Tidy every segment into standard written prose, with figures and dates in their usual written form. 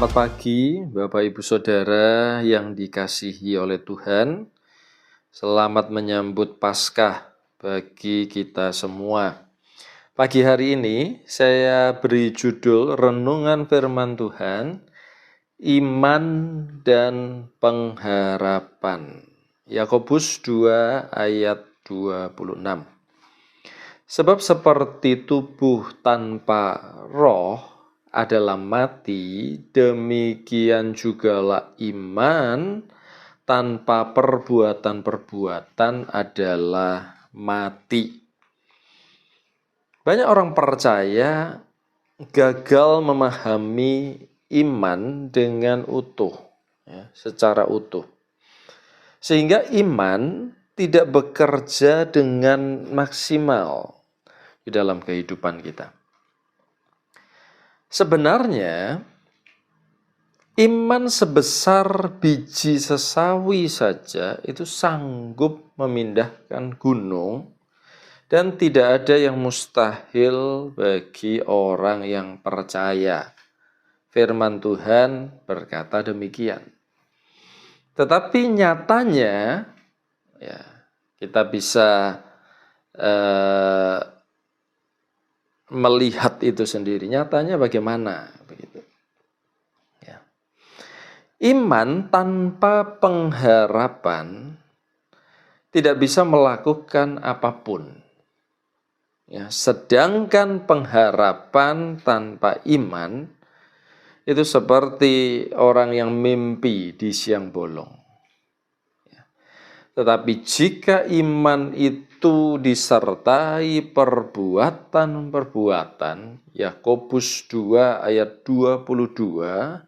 Selamat pagi Bapak Ibu Saudara yang dikasihi oleh Tuhan. Selamat menyambut Paskah bagi kita semua. Pagi hari ini saya beri judul Renungan Firman Tuhan, Iman dan Pengharapan. Yakobus 2 ayat 26. Sebab seperti tubuh tanpa roh adalah mati, demikian jugalah iman tanpa perbuatan-perbuatan adalah mati. Banyak orang percaya gagal memahami iman dengan utuh, secara utuh. Sehingga iman tidak bekerja dengan maksimal di dalam kehidupan kita. Sebenarnya, iman sebesar biji sesawi saja itu sanggup memindahkan gunung dan tidak ada yang mustahil bagi orang yang percaya. Firman Tuhan berkata demikian. Tetapi nyatanya, kita bisa melihat itu sendiri. Nyatanya bagaimana? Begitu. Iman tanpa pengharapan tidak bisa melakukan apapun. Sedangkan pengharapan tanpa iman itu seperti orang yang mimpi di siang bolong. Tetapi jika iman itu disertai perbuatan-perbuatan, Yakobus 2 ayat 22,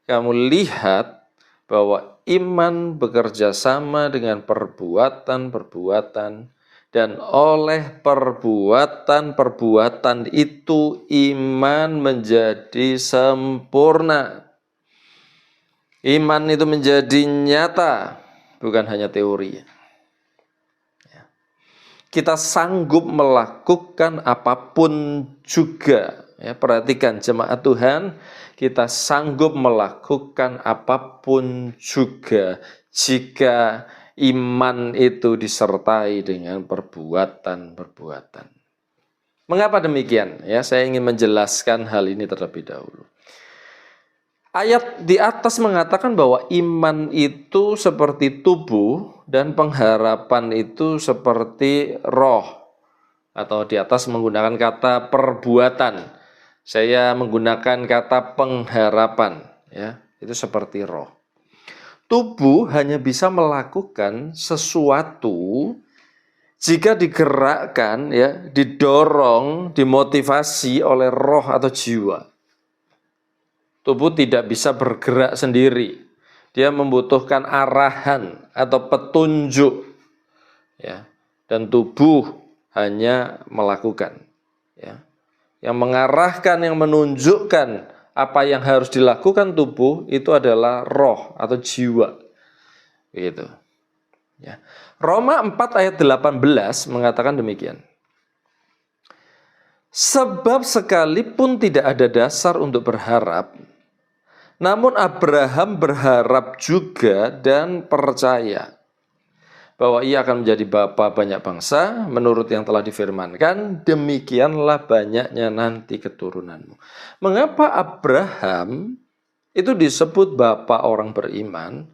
kamu lihat bahwa iman bekerja sama dengan perbuatan-perbuatan, dan oleh perbuatan-perbuatan itu iman menjadi sempurna. Iman itu menjadi nyata, bukan hanya teori. Kita sanggup melakukan apapun juga. Perhatikan jemaat Tuhan, kita sanggup melakukan apapun juga jika iman itu disertai dengan perbuatan-perbuatan. Mengapa demikian? Saya ingin menjelaskan hal ini terlebih dahulu. Ayat di atas mengatakan bahwa iman itu seperti tubuh dan pengharapan itu seperti roh. Atau di atas menggunakan kata perbuatan. Saya menggunakan kata pengharapan. Itu seperti roh. Tubuh hanya bisa melakukan sesuatu jika digerakkan, didorong, dimotivasi oleh roh atau jiwa. Tubuh tidak bisa bergerak sendiri. Dia membutuhkan arahan atau petunjuk. Dan tubuh hanya melakukan. Yang mengarahkan, yang menunjukkan apa yang harus dilakukan tubuh itu adalah roh atau jiwa. Begitu. Roma 4 ayat 18 mengatakan demikian. Sebab sekalipun tidak ada dasar untuk berharap, namun Abraham berharap juga dan percaya bahwa ia akan menjadi bapa banyak bangsa menurut yang telah difirmankan, demikianlah banyaknya nanti keturunanmu. Mengapa Abraham itu disebut bapa orang beriman?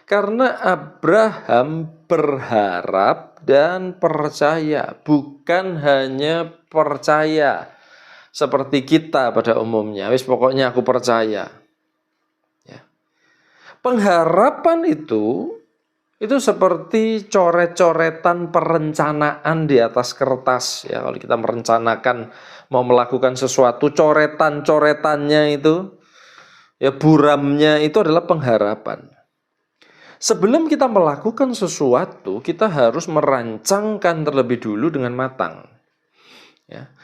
Karena Abraham berharap dan percaya, bukan hanya percaya seperti kita pada umumnya. Pokoknya aku percaya. Pengharapan itu seperti coret-coretan perencanaan di atas kertas. Kalau kita merencanakan mau melakukan sesuatu, coretan-coretannya itu, buramnya itu adalah pengharapan. Sebelum kita melakukan sesuatu, kita harus merancangkan terlebih dulu dengan matang.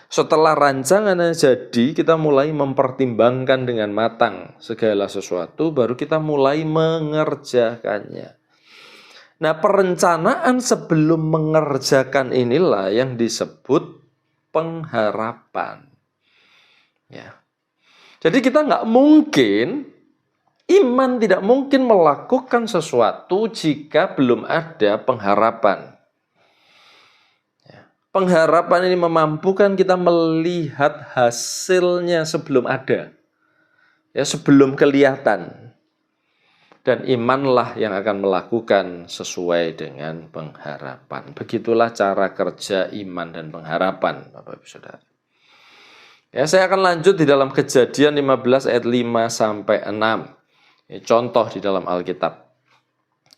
Setelah rancangannya jadi, kita mulai mempertimbangkan dengan matang segala sesuatu, baru kita mulai mengerjakannya. Nah, perencanaan sebelum mengerjakan inilah yang disebut pengharapan. Jadi kita nggak mungkin, iman tidak mungkin melakukan sesuatu jika belum ada pengharapan. Pengharapan ini memampukan kita melihat hasilnya sebelum ada, ya, sebelum kelihatan. Dan imanlah yang akan melakukan sesuai dengan pengharapan. Begitulah cara kerja iman dan pengharapan, Bapak Ibu Saudara. Ya, saya akan lanjut di dalam Kejadian 15 ayat 5 sampai 6. Ini contoh di dalam Alkitab.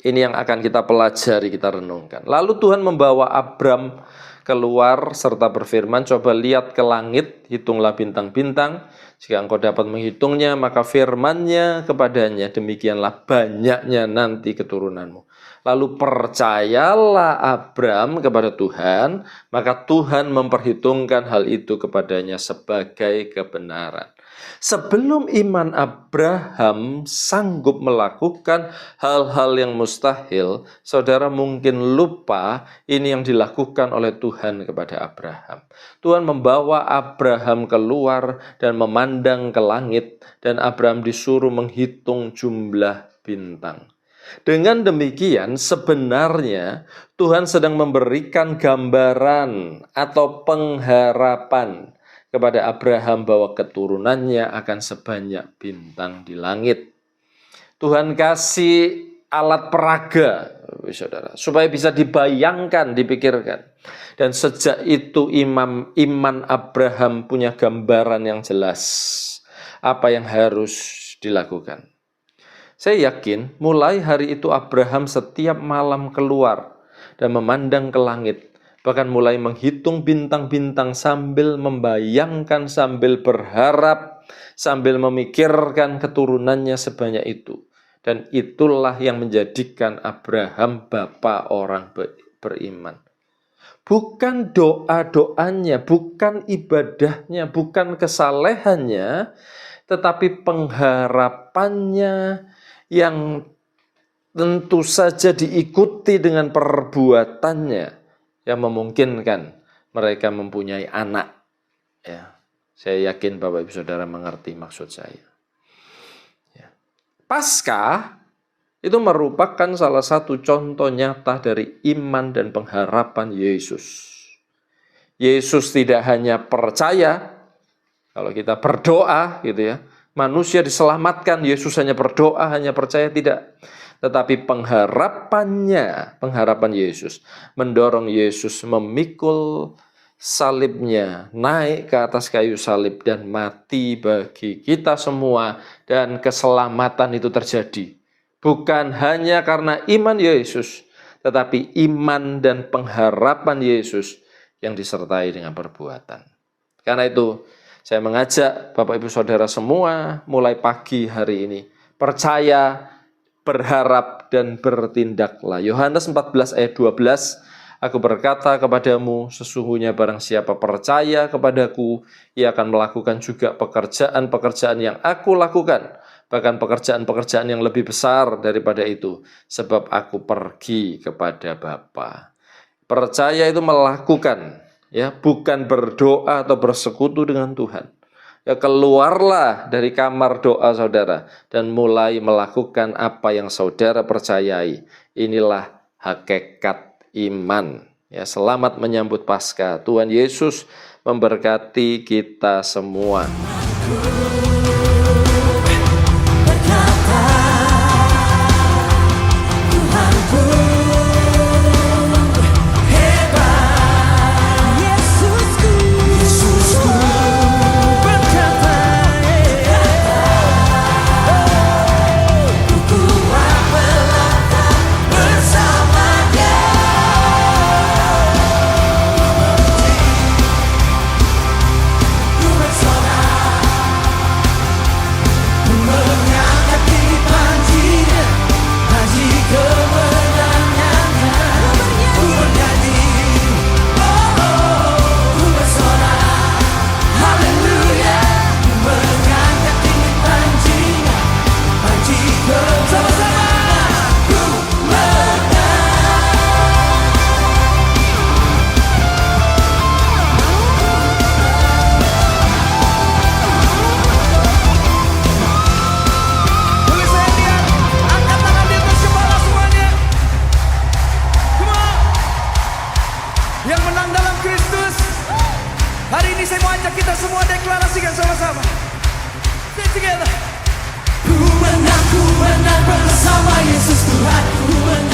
Ini yang akan kita pelajari, kita renungkan. Lalu Tuhan membawa Abram keluar serta berfirman, coba lihat ke langit, hitunglah bintang-bintang. Jika engkau dapat menghitungnya, maka firman-Nya kepadanya, demikianlah banyaknya nanti keturunanmu. Lalu percayalah Abram kepada Tuhan, maka Tuhan memperhitungkan hal itu kepadanya sebagai kebenaran. Sebelum iman Abraham sanggup melakukan hal-hal yang mustahil, saudara mungkin lupa ini yang dilakukan oleh Tuhan kepada Abraham. Tuhan membawa Abraham keluar dan memandang ke langit, dan Abraham disuruh menghitung jumlah bintang. Dengan demikian, sebenarnya Tuhan sedang memberikan gambaran atau pengharapan kepada Abraham bahwa keturunannya akan sebanyak bintang di langit. Tuhan kasih alat peraga, saudara, supaya bisa dibayangkan, dipikirkan. Dan sejak itu iman Abraham punya gambaran yang jelas apa yang harus dilakukan. Saya yakin mulai hari itu Abraham setiap malam keluar dan memandang ke langit, bahkan mulai menghitung bintang-bintang sambil membayangkan, sambil berharap, sambil memikirkan keturunannya sebanyak itu. Dan itulah yang menjadikan Abraham bapa orang beriman. Bukan doa-doanya, bukan ibadahnya, bukan kesalehannya, tetapi pengharapannya yang tentu saja diikuti dengan perbuatannya yang memungkinkan mereka mempunyai anak. Ya, saya yakin Bapak Ibu Saudara mengerti maksud saya. Ya. Paskah itu merupakan salah satu contoh nyata dari iman dan pengharapan Yesus. Yesus tidak hanya percaya, kalau kita berdoa gitu ya, manusia diselamatkan, Yesus hanya berdoa, hanya percaya, tidak. Tetapi pengharapan Yesus mendorong Yesus memikul salibnya, naik ke atas kayu salib dan mati bagi kita semua, dan keselamatan itu terjadi. Bukan hanya karena iman Yesus, tetapi iman dan pengharapan Yesus yang disertai dengan perbuatan. Karena itu, saya mengajak Bapak Ibu Saudara semua mulai pagi hari ini percaya, berharap, dan bertindaklah. Yohanes 14 ayat 12, aku berkata kepadamu, sesungguhnya barang siapa percaya kepadaku, ia akan melakukan juga pekerjaan-pekerjaan yang aku lakukan, bahkan pekerjaan-pekerjaan yang lebih besar daripada itu, sebab aku pergi kepada Bapa. Percaya itu melakukan, ya, bukan berdoa atau bersekutu dengan Tuhan. Ya, keluarlah dari kamar doa saudara dan mulai melakukan apa yang saudara percayai. Inilah hakikat iman. Ya, selamat menyambut Paskah. Tuhan Yesus memberkati kita semua. yang menang dalam Kristus. Hari ini saya mau ajak kita semua deklarasikan sama-sama. Say together. Ku menang bersama Yesus Tuhan. Ku menang.